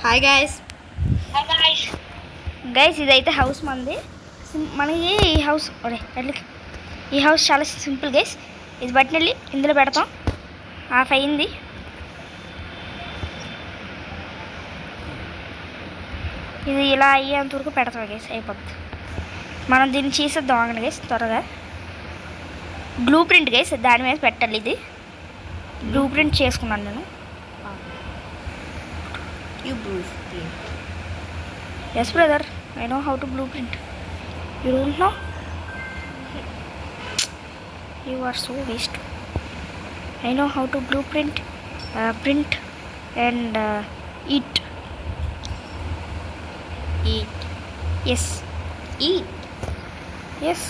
Hi guys. Guys ఇదైతే house మనది. మనకి ఈ హౌస్ ఈ హౌస్ చాలా సింపుల్ గైస్. ఇది బట్టిన వెళ్ళి ఇందులో పెడతాం. ఆఫ్ అయింది. ఇది ఇలా అయ్యేంత వరకు పెడతాం గైస్. అయిపోద్ది. మనం దీన్ని చేసేద్దాం ఆగండి గైస్. త్వరగా బ్లూ ప్రింట్ గైస్ దాని మీద పెట్టాలి. ఇది బ్లూ ప్రింట్ చేసుకున్నాను నేను. Yes brother, I know how to blueprint. You don't know? You are so waste. I know how to blueprint, print and eat. Eat. Yes. Eat. Yes.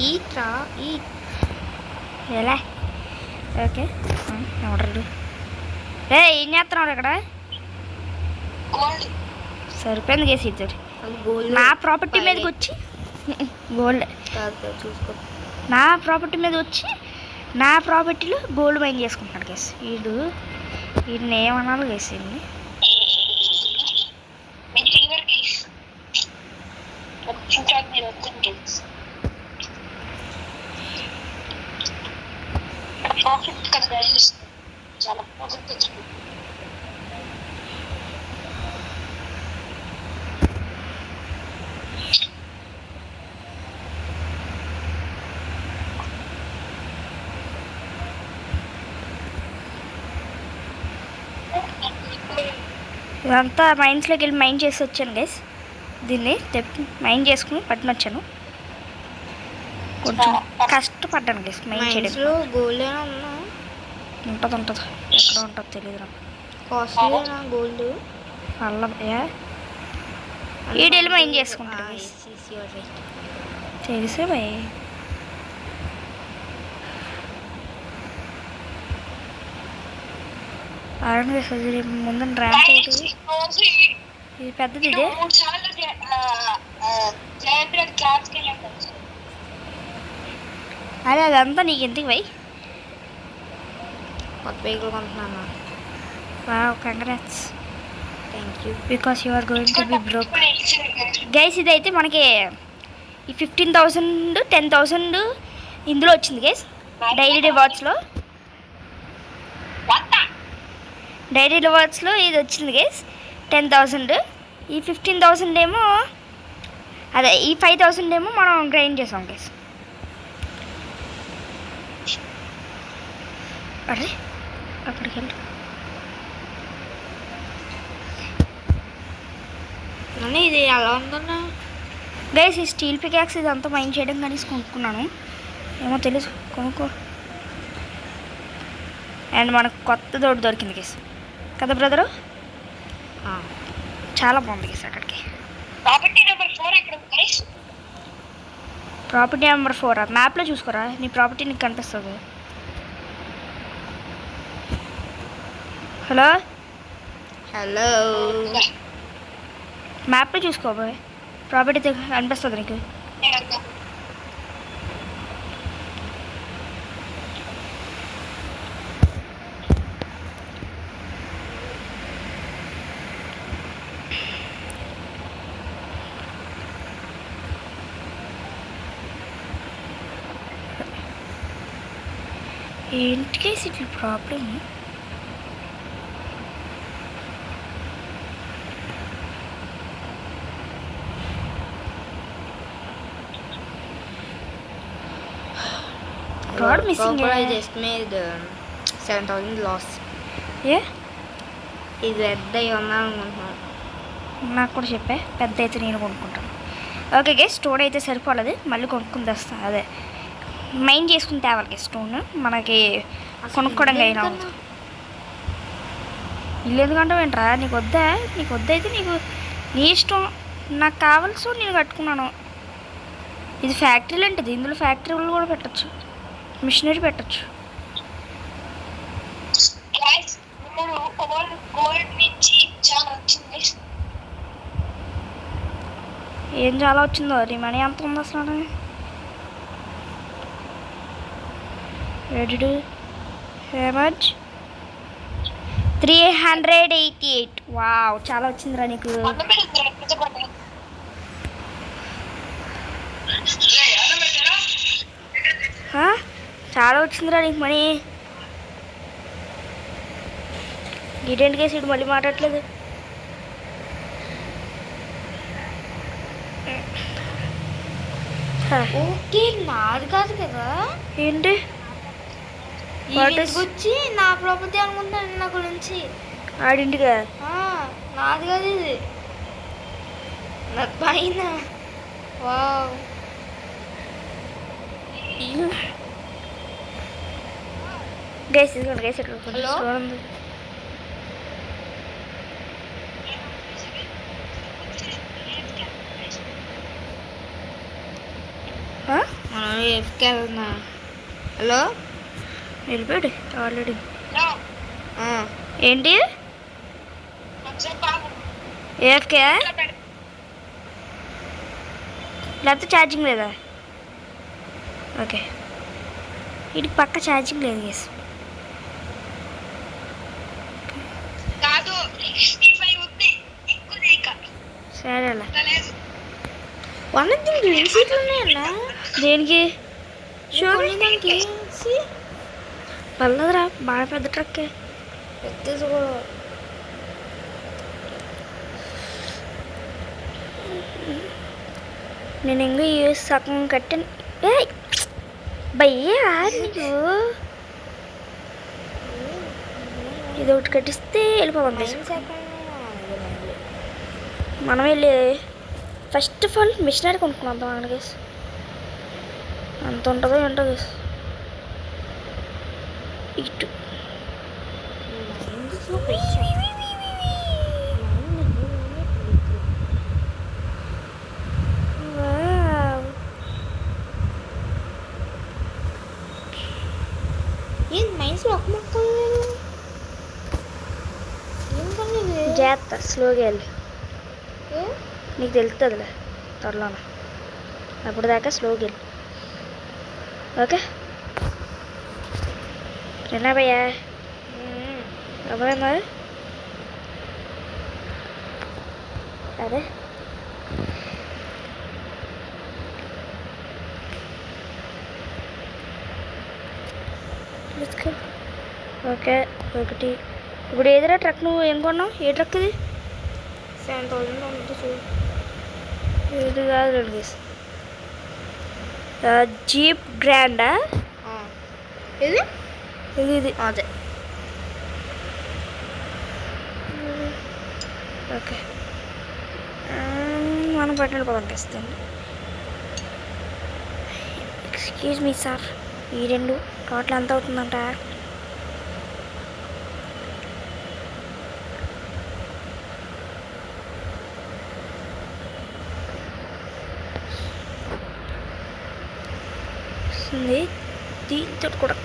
Eat ra. Eat. ఎలా okay ఎవరు ఏం చేస్తున్నాడు ఇక్కడ? సరిపోయింది case ఇచ్చారు. నా property మీదకి వచ్చి గోల్డ్ చూసుకో. నా ప్రాపర్టీ మీద వచ్చి నా ప్రాపర్టీలో గోల్డ్ మైన్ చేసుకుంటున్నాడు కేసు. వీడిని ఏమన్నాడు కేసు? ఇదంతా మైన్స్లోకి వెళ్ళి మైన్ చేసి వచ్చాను గైస్. దీన్ని మైన్ చేసుకుని పట్టిన వచ్చాను. కొంచెం కష్టపడ్డాను గైస్ మైన్ చేయడంలో. గోల్డ్ ఉంటుంది ఎక్కడ ఉంటుందో తెలియదు నాకు. కాస్ట్లీనా గోల్డ్? అలా ఈడెళ్ళి మైన్ చేసుకుంటాను గైస్. తెలిసే భయ్. ముందు ర్యాంప్ ఒకటి ఇది పెద్దది. ఇదే అదే అదంతా నీకు ఎందుకు భయ్? కొత్త వెహికల్ కొంటున్నాను. Wow, congrats. Thank you. Because you are going to be broke guys. ఇదైతే మనకి ఈ 15,000 10,000 ఇందులో వచ్చింది గైస్. డైలీ రివార్డ్స్లో ఇది వచ్చింది గైస్ 10,000. ఈ 15,000 ఏమో అదే ఈ 5,000 ఏమో మనం గ్రైండ్ చేసాం గైస్. అరే అక్కడికి వెళ్ళి ఇది ఎలా ఉందన్నా గైస్. ఈ స్టీల్ పికాక్స్ ఇదంతా మైండ్ చేయడం కానీ కొనుక్కున్నాను. ఏమో తెలుసు కొనుక్కో. అండ్ మనకు కొత్త దోడు దొరికింది గైస్ కదా బ్రదరు? చాలా బాగుంది గైస్. అక్కడికి ప్రాపర్టీ నెంబర్ 4 మ్యాప్లో చూసుకోరా. నీ ప్రాపర్టీ నీకు కనిపిస్తుంది. హలో మ్యాప్లో చూసుకోబోయ్. ప్రాపర్టీ కనిపిస్తుంది నీకు. ఏంటి ఇట్లా problem? Rod missing. I just made 7,000 loss. ఏ ఇది పెద్ద ఉన్నా అనుకుంటున్నాను. నాకు కూడా చెప్పే పెద్ద అయితే నేను కొనుక్కుంటాను. ఓకే గైస్, స్టోన్ అయితే సరిపోలేదు. మళ్ళీ కొనుక్కుని తెస్తాను. అదే మైన్ చేసుకుని తేవాలి గైస్. స్టోన్ మనకి కొనుక్కోవడం అయినా ఇల్లు ఎందుకంటే ఏంట్రా? నీకు వద్దయితే నీకు నీ ఇష్టం. నాకు కావాల్సి నేను కట్టుకున్నాను. ఇది ఫ్యాక్టరీ లాంటిది. ఇందులో ఫ్యాక్టరీలు కూడా పెట్టచ్చు, మిషనరీ పెట్టచ్చు. ఏం చాలా వచ్చిందో. నీ మనీ ఎంత ఉంది అసలు? Ready to how much? 388. Wow, చాలా వచ్చిందిరా నీకు. హా? చాలా వచ్చిందిరా నీకు మనీ. గిటెంట్ కేసు ఇటు మళ్ళీ మాట్లాడట్లేదు. ఓకే, నాది కాదు కదా. ఏంటి వచ్చి నా ప్రాపర్టీ అనుకుంటాను నా గురించి. ఆడింటిగా నాది కాదు ఇది, నా పైన. వావ్, గైస్ ఇదిగోండి గైస్, ఇక్కడ హలో? చూడండి. మనం ఎఫ్కి వెళ్తున్నా. హలో, వెళ్ళిపోయాడు ఆల్రెడీ. ఏంటి ఏఎఫ్కే లేకపోతే ఛార్జింగ్ లేదా? ఓకే, వీటికి పక్క ఛార్జింగ్ లేదు గేస్. సరే అలా వన్ దీనికి సీట్లు ఉన్నాయన్నా. దేనికి? దానికి పర్లేదురా, బాగా పెద్ద ట్రక్కే. పెద్దది కూడా. నేను ఇంకా యూఎస్ సగం కట్టాను. భయ్యా నీకు ఇది ఒకటి కట్టిస్తే వెళ్ళిపోవాలి గైస్. మనం వెళ్ళి ఫస్ట్ ఆఫ్ ఆల్ మిషనరీ కొనుక్కున్నాం అన్న గైస్. అంత ఉంటుందో ఏంటో గైస్. ఇటు జాగ్రత్త, స్లోగా వెళ్ళి నీకు తెలుస్తుందిలే త్వరలోనే. అప్పుడు దాకా స్లోగా వెళ్ళి. ఓకే రెనా భయ్యా, ఎవరన్నా అదే ఓకే. ఒకటి ఇప్పుడు ఏదిరా ట్రక్? నువ్వు ఏం కొన్నావు? ఏ ట్రక్ ఇది? 7,000 ఉంది చూడు. ఇది కాదు రెండు జీప్ గ్రాండా? ఇది ఇది ఇది అదే. ఓకే, మనం పట్టణ పదం తెస్తాను. ఎక్స్క్యూజ్ మీ సార్, ఈ రెండు టోటల్ ఎంత అవుతుందంట? దీంతో కూడా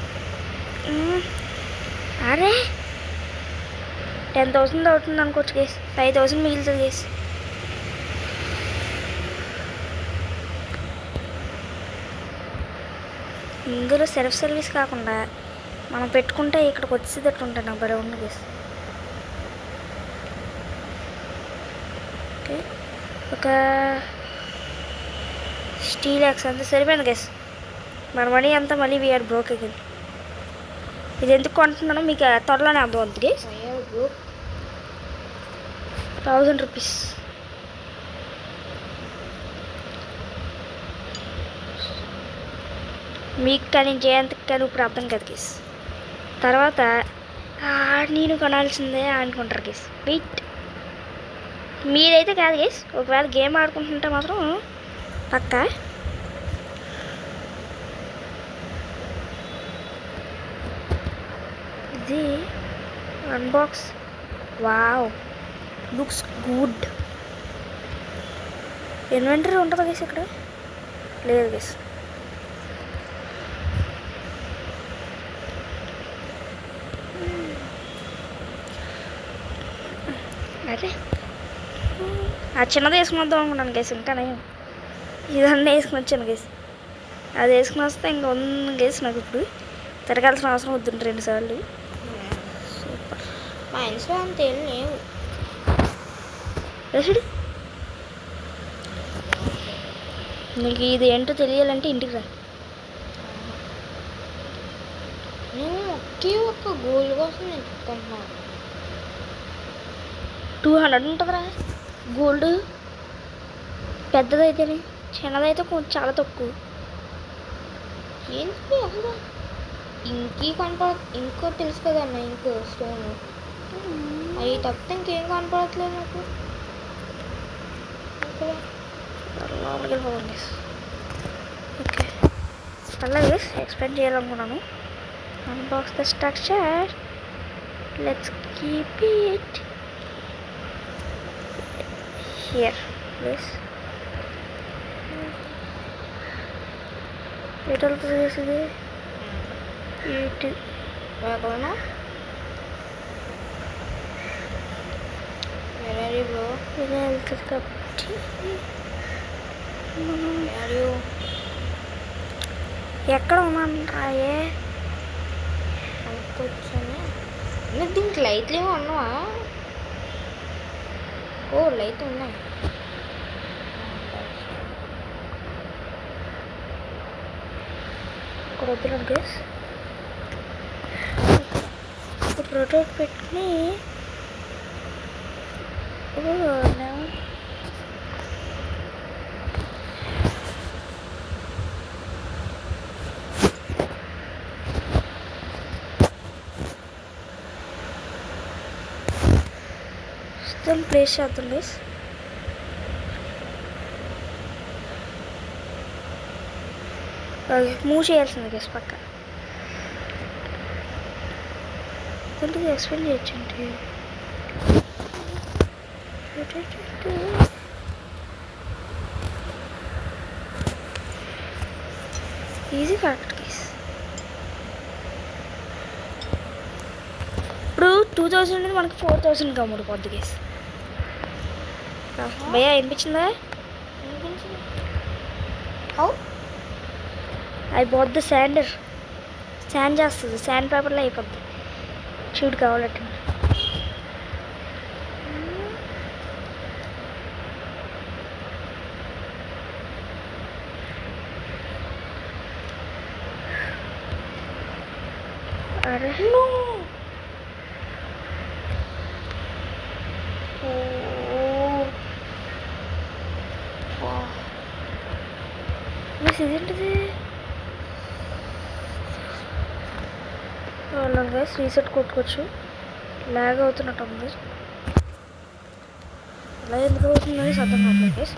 అరే 10,000 అవుతుంది అనుకోవచ్చు కేస్. 5,000 మిగులుతుంది కేస్. ఇందులో సెల్ఫ్ సర్వీస్ కాకుండా మనం పెట్టుకుంటే ఇక్కడికి వచ్చేటట్టు ఉంటాయి. నాకు బరే ఉంది కేస్. ఓకే, ఒక స్టీల్ యాక్స్ అంతా సరిపోయింది కేస్. మన మనీ అంతా మళ్ళీ వీఆర్ బ్రోక్ అగైన్. ఇది ఎందుకు కొంటున్నానో మీకు త్వరలోనే అర్థమవుతుంది. 1,000 రూపీస్. మీకు కానీ జయంత్కి కానీ ఇప్పుడు అర్థం కదా కేస్. తర్వాత నేను కొనాల్సిందే అనుకుంటారు కేస్. వెయిట్, మీరైతే కాదు కేస్. ఒకవేళ గేమ్ ఆడుకుంటుంటే మాత్రం పక్కా. ఇది unbox. Wow, looks good. Inventory ఉంటుందా గేస్? ఇక్కడ లేదు గేస్. అదే ఆ చిన్నది వేసుకుని వద్దాం అనుకున్నాను గేస్. ఇంకా నేను ఇదన్నీ వేసుకుని వచ్చాను గేస్. అది వేసుకుని వస్తే ఇంకా ఉంది గేస్. నాకు ఇప్పుడు తిరగాల్సిన అవసరం వద్దుంటే 2 సార్లు. మైన్స్లో అంత ఏం లేవు. రసుడు నీకు ఇది ఏంటో తెలియాలంటే ఇంటికి రా. నేను ఒక్క గోల్ కోసం ఎత్తుకుంటున్నాను. 200 ఉంటుందిరా గోల్డ్, పెద్దదైతేనే, చిన్నదైతే కొంచెం చాలా తక్కువ. ఏంటి అసలు ఇంకీ ఇంకో తెలుసు కదన్న, ఇంకో స్టోన్ అవి తప్పితే ఇంకేం కనపడట్లేదు నాకు. లోపలికి వెళ్ళిపోతుంది. ఓకే అలాగే ఎక్స్ప్లెయిన్ చేయాలనుకున్నాను. Unbox the structure, let's keep it here please. ఎటు చేసేది ఇటు వేరేనా వేరే బ్రో ఇలా వెళ్తుంది కాబట్టి ఎక్కడ ఉన్నాను రాయే అనుకోవచ్చాను. దీనికి లైట్లు ఏమో ఉన్నావా? ఓ లైట్ ఉన్నాయి. ఇక్కడ వద్దులు గేస్ రొటేట్ పెట్టుకుని ప్లేస్ చేద్దాం గేస్. మూవ్ చేయాల్సింది గేస్ పక్క కొంచెం ఎక్స్ప్లెయిన్ చేయొచ్చండి. Easy correct guys. ఇప్పుడు 2000 అనేది మనకి 4000 అమ్ముడుపోద్ది గేస్. భయ్యా వినిపించిందా? I bought the sander, sand చేస్తుంది, శాండ్ పేపర్లో అయిపోద్ది. చూడు కావాలంటే అరే ఇదేంటిది? Guys reset కొట్టుకోవచ్చు. లాగ్ అవుతున్నట్టు ఉంది. అలా ఎందుకు అవుతుందని అర్థం కావట్లేదు గైస్.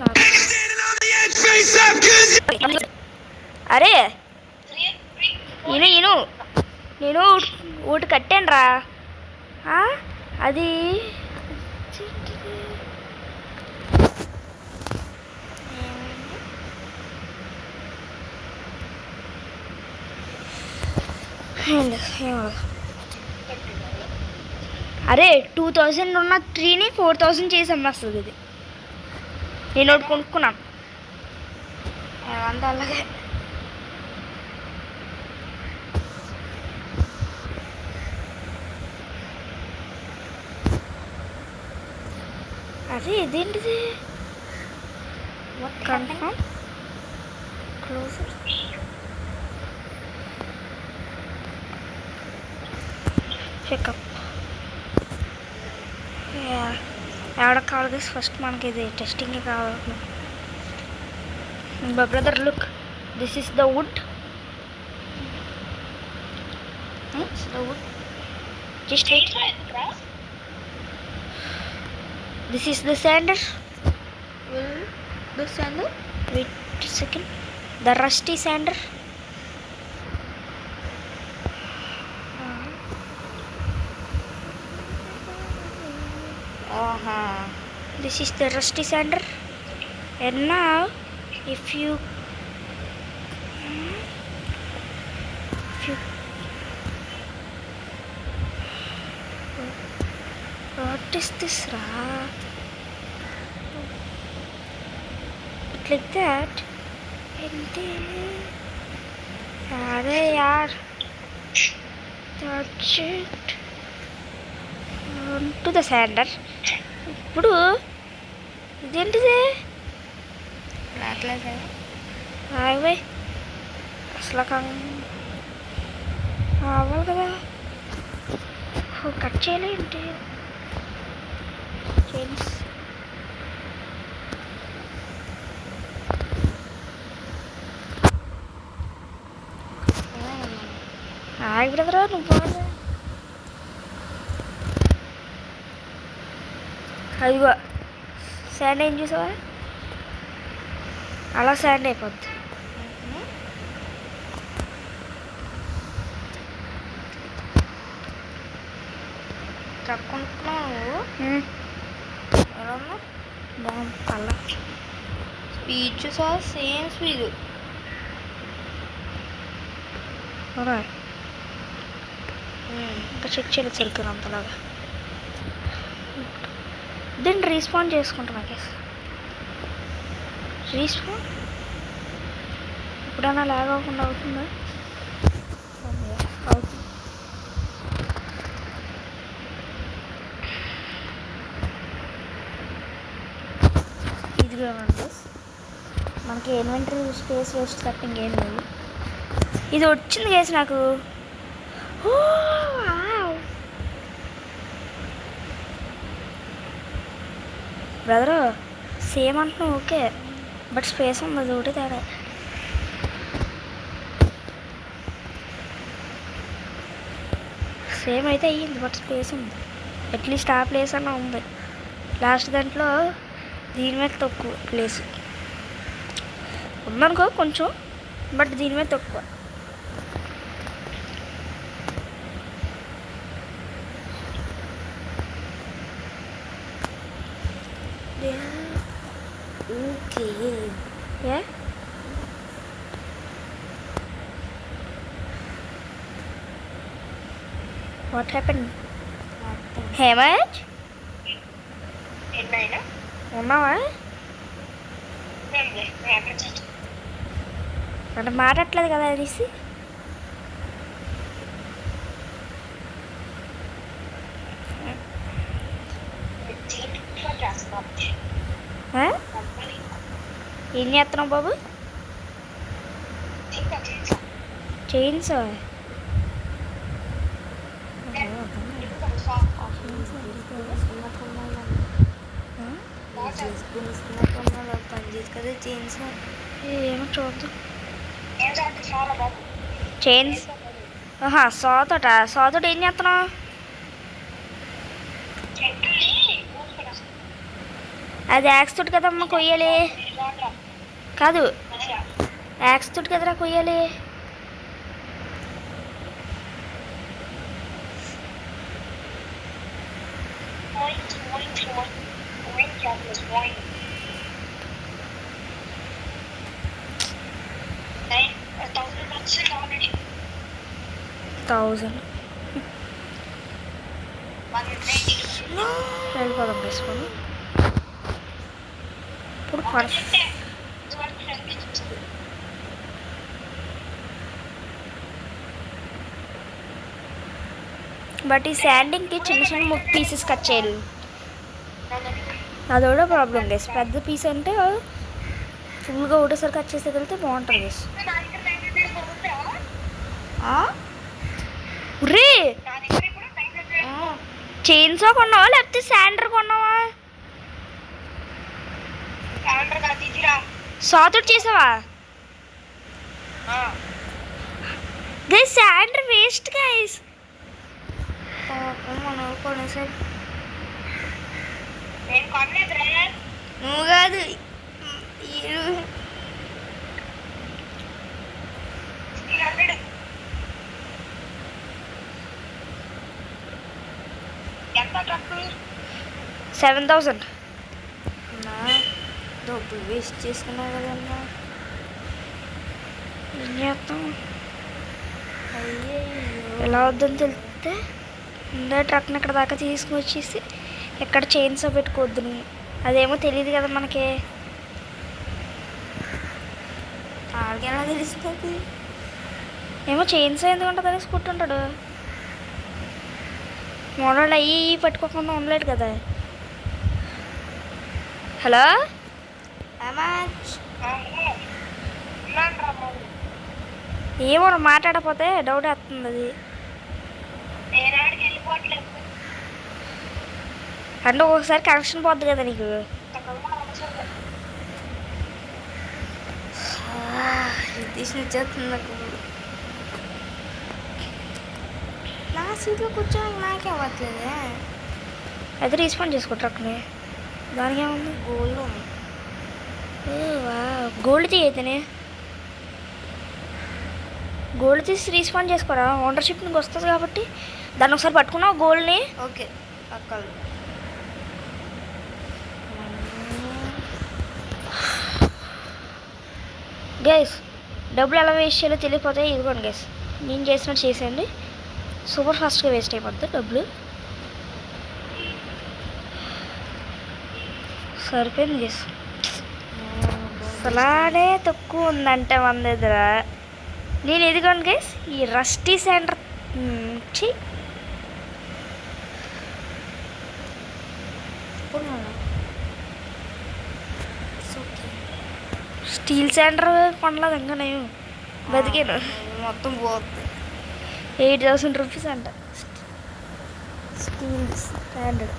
అరే నేను ఒకటి కట్టాను రా. అది అరే 2000 ఉన్న 3ని 4000 చేసి అమ్మేస్తుంది ఇది. నేను ఒకటి కొనుక్కున్నాను అంతా అలాగే. అదే ఇదేంటిది? కన్ఫర్మ్ క్లోజ్ చెకప్ ఎవడ కావాలి ఫస్ట్ మనకి ఇది టెస్టింగ్ కావాలి. Brother look, this is the wood. Just wait, this is the sander. Wait second, the rusty sander. This is the rusty sander, and now if you what is this ra? Like that, and then are yaar, touch it. To the sanders. ఇప్పుడు ఇదేంటిది రావట్లేదు ఆగిపోయి అసలు అవ్వాలి కదా. Cut చేయలే ఏంటి chains. ఆగి బ్రదరా నువ్వు పోదా. అదిగో శాండ్ ఏం చూసావా, అలా శాండ్ అయిపోద్ది. తక్కున్నావు ఎలా ఉన్నావు? బాగుంది అలా స్పీడ్ చూసావా, సేమ్ స్పీడ్. ఇంకా చెక్ చేయలేదు సరిగ్గా అంతలాగా. దీన్ని రీస్పాండ్ చేసుకుంటాను కేసు. రీస్పాండ్ ఎప్పుడైనా లాగ్ అవ్వకుండా అవుతుందా? అవుతుంది. ఇదిగా ఉంది మనకి ఇన్వెంటరీ స్పేస్ వేస్ట్ కట్టింగ్ ఏం లేదు. ఇది వచ్చింది కేసు నాకు. బ్రదరు సేమ్ అంటున్నావు ఓకే, బట్ స్పేస్ ఉంది అది ఒకటి తేడా. సేమ్ అయితే అయ్యింది బట్ స్పేస్ ఉంది. అట్లీస్ట్ ఆ ప్లేస్ అన్న ఉంది. లాస్ట్ దాంట్లో దీని మీద తక్కువ ప్లేస్ ఉందనుకో కొంచెం, బట్ దీని మీద తక్కువ. Okay Yeah. What happened? Hemaj? ఉన్నావా? అంటే మాట్లాడట్లేదు కదా అనేసి. ఏం చేస్తున్నావు బాబు? చైన్స్ పని చేసి కదా చైన్స్. ఏమో చూద్దాం. చైన్స్ సాతోట ఏం చేస్తున్నావు? అది యాక్స్ తోటి కదమ్మా కొయ్యాలి. కాదు యాక్స్ తోటి కదరా కొయ్యాలి. $1000 వెళ్ళిపోదాం తీసుకొని. ఇప్పుడు బట్ ఈ శాండింగ్కి చిన్న చిన్న పీసెస్ కట్ చేయాలి. అదొక ప్రాబ్లం గైస్. పెద్ద పీస్ అంటే ఫుల్గా ఒకటేసారి కట్ చేసేదైతే బాగుంటుంది గైస్. రే చైన్సా కొన్నావా లేకపోతే శాండర్ కొన్నావా? సాతోటి చేసావా గైస్? Sanders waste guys. మనం కొనేసారి నువ్వు కాదు $7,000 డబ్బులు వేస్ట్ చేసుకున్నావు కదన్నా. ఏం చేస్తాం? అయ్యో ఎలా వద్దని తెలిస్తే ముందే ట్రక్ని ఇక్కడ దాకా తీసుకువచ్చేసి ఎక్కడ చైన్స్ పెట్టుకోవద్దుని. అదేమో తెలియదు కదా మనకి. ఆడికెలా తెలుస్తుంది? ఏమో చైన్స్ ఎందుకు ఉంటుంది అనేసి కుట్టుంటాడు. మనోళ్ళు అయ్యి పట్టుకోకుండా ఉండలేడు కదా. హలో ఏమో మాట్లాడకపోతే డౌట్ వస్తుంది అది. అంటే ఒకసారి కనెక్షన్ పోద్ది కదా నీకు. వచ్చేస్తుంది నాకు. నా సీట్లో కూర్చోడానికి నాకే అవ్వట్లేదే. అయితే రీస్పాండ్ చేసుకుంటారు అక్కడ. దానికి ఏముంది? గోల్డ్ గోల్డ్ తీయతేనే గోల్డ్ తీసి రీస్పాండ్ చేసుకోరా. ఓనర్షిప్ నీకు వస్తుంది కాబట్టి దాన్ని ఒకసారి పట్టుకున్నావు గోల్డ్ని. ఓకే అక్కడ గైస్ డబ్బులు ఎలా వేస్ట్ చేయాలో తెలియకపోతే ఇదిగోండి గైస్, నేను చేసినట్టు చేసేయండి. సూపర్ ఫాస్ట్గా వేస్ట్ అయిపోద్ది డబ్బులు. సరిపోయింది గైస్. అసలానే తక్కువ ఉందంటే మన దగ్గర. నేను ఎదిగోండి గైస్ ఈ రస్టీ సెంటర్ స్టీల్ సెంటర్ కొనలేదు ఇంకా నేను బతికాను. మొత్తం పోతుంది. 8,000 రూపీస్ అంట steel standard.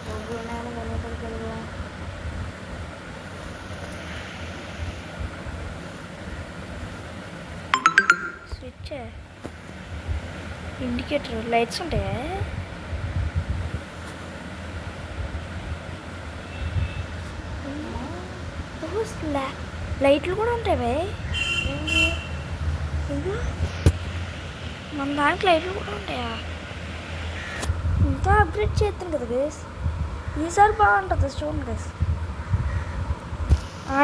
Switch indicator lights ఉంటాయా? లైట్లు కూడా ఉంటాయి. ఇంకా మన దానికి లైట్లు కూడా ఉంటాయా? ఇంకా అప్గ్రేడ్ చేస్తాను కదా గైస్. ఈసారి బాగుంటుంది చూడండి గైస్.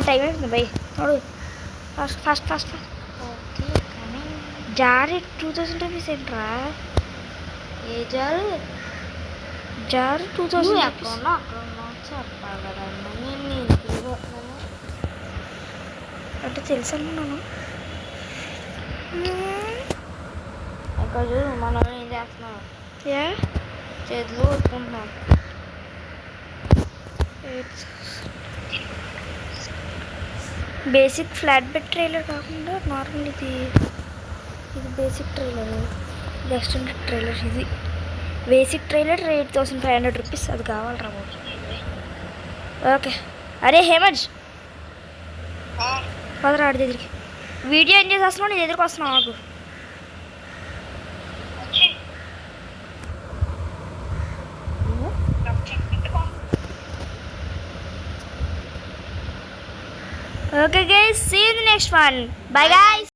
టైం అవుతుంది బై చూడు. ఫస్ట్ ఫస్ట్ ఫస్ట్ ఓకే కానీ జారీ 2000 రూపీస్ ఏంట్రా? ఏ జారు? జారీ 2000 అక్కడ ఉన్నా చెప్పాలి కదా. నేను అంటే తెలుసు అనుకున్నాను. ఇక్కడ చూడు మనం ఏం చేస్తున్నాం. చేతులు కొట్టుకుంటున్నాం. బేసిక్ ఫ్లాట్ బెడ్ ట్రైలర్ కాకుండా నార్మల్ ఇది బేసిక్ ట్రైలర్. ఇది ఎక్స్టెండెడ్ ట్రైలర్. ఇది బేసిక్ ట్రైలర్ 8,500 రూపీస్. అది కావాలరా బాబు. ఓకే అరే హేమంజ్ పదరా ఆడి దగ్గరికి. వీడియో ఏం చేసేస్తున్నావు? నీ దగ్గరికి వస్తున్నావు నాకు. Okay guys, see you in the next one. Bye guys.